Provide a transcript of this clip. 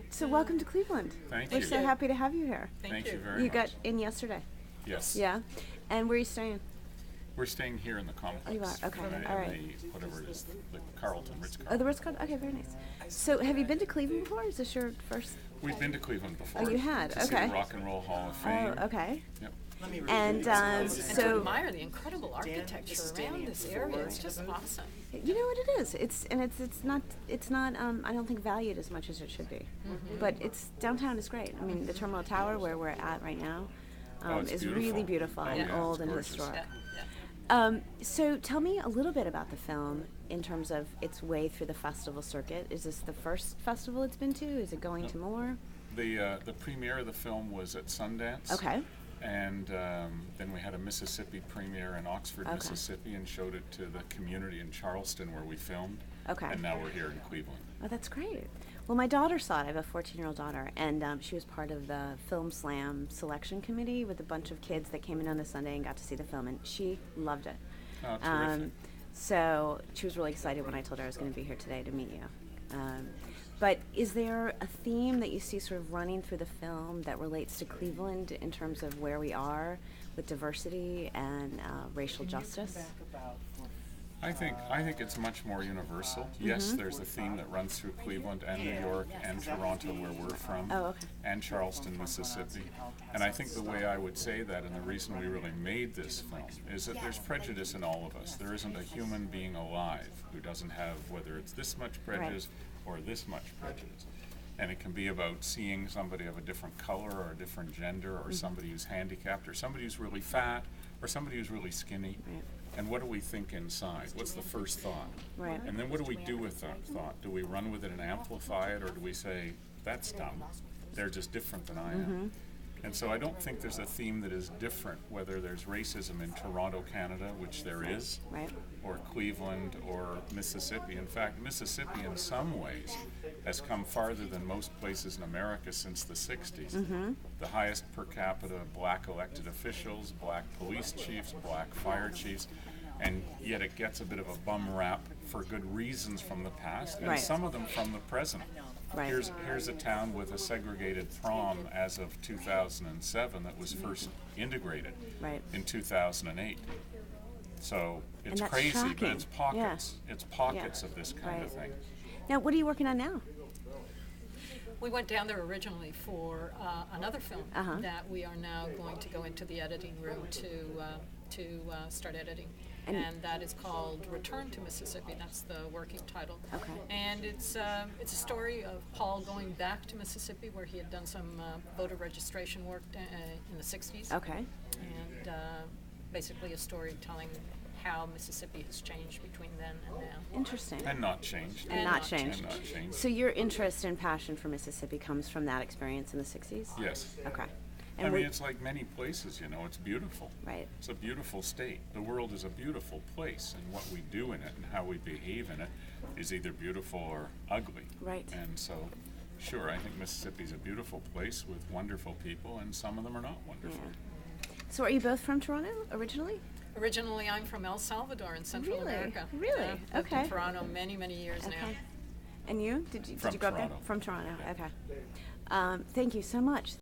So welcome to Cleveland. Thank We're you. so happy to have you here. Thank you very You much. got in yesterday. Yes. Yeah. And where are you staying? We're staying here in the complex. Oh, you are? Okay. Right, All in right. the, whatever it is, the Carlton, Ritz-Carlton. Oh, the Ritz-Carlton? Okay, very nice. So have you been to Cleveland before? Is this your first? We've been to Cleveland before. Oh, you had? To see Okay. the Rock and Roll Hall of Fame. Oh, okay. Yep. And And to so, admire the incredible architecture around this area. It's just awesome. you know what it is? It's not I don't think valued as much as it should be. But it's downtown is great. I mean, the Terminal Tower where we're at right now It's is beautiful. really beautiful Oh, and yeah, old it's and gorgeous. historic. Yeah. So tell me a little bit about the film in terms of its way through the festival circuit. Is this the first festival it's been to? Is it going to more? The premiere of the film was at Sundance. Okay. And then we had a Mississippi premiere in Oxford, Okay. Mississippi, and showed it to the community in Charleston where we filmed. Okay. And now we're here in Cleveland. Oh, that's great. Well, my daughter saw it. I have a 14-year-old daughter, and she was part of the Film Slam selection committee with a bunch of kids that came in on a Sunday and got to see the film, and she loved it. Oh, terrific. So she was really excited when I told her I was going to be here today to meet you. But is there a theme that you see sort of running through the film that relates to Cleveland in terms of where we are with diversity and racial justice? I think it's much more universal. Yes, there's a theme that runs through Cleveland and New York and Toronto, where we're from, Oh, okay. and Charleston, Mississippi. And I think the way I would say that, and the reason we really made this film, is that there's prejudice in all of us. There isn't a human being alive who doesn't have, whether it's this much prejudice or this much prejudice. And it can be about seeing somebody of a different color or a different gender, or somebody who's handicapped, or somebody who's really fat, or somebody who's really skinny. Right. And what do we think inside? What's the first thought? Right. And then what do we do with that thought? Do we run with it and amplify it, or do we say, that's dumb, they're just different than I am? And so I don't think there's a theme that is different, whether there's racism in Toronto, Canada, which there is, Right. or Cleveland, or Mississippi. In fact, Mississippi in some ways has come farther than most places in America since the 60s. The highest per capita black elected officials, black police chiefs, black fire chiefs, and yet it gets a bit of a bum rap for good reasons from the past, and Right. some of them from the present. Right. Here's a town with a segregated prom as of 2007 that was first integrated Right. in 2008. So it's that's crazy, shocking. but it's pockets. Yeah. It's pockets Yeah. of this kind of Right. thing. Now, what are you working on now? We went down there originally for another film Uh-huh. that we are now going to go into the editing room to start editing. And that is called Return to Mississippi. That's the working title. Okay. And it's a story of Paul going back to Mississippi, where he had done some voter registration work in the 60s. Okay. And basically a story telling how Mississippi has changed between then and now. Interesting. And not changed. And not changed. And not changed. So your interest and passion for Mississippi comes from that experience in the 60s? Yes. Okay. I mean, it's like many places, it's beautiful. Right. It's a beautiful state. The world is a beautiful place, and what we do in it and how we behave in it is either beautiful or ugly. Right. And so, sure, I think Mississippi's a beautiful place with wonderful people, and some of them are not wonderful. Yeah. So are you both from Toronto originally? Originally, I'm from El Salvador in Central Really? America. Really? Lived Okay. in Toronto many years now. Okay. And you? Did you From grow up there? Toronto. From Toronto. Okay. Thank you so much.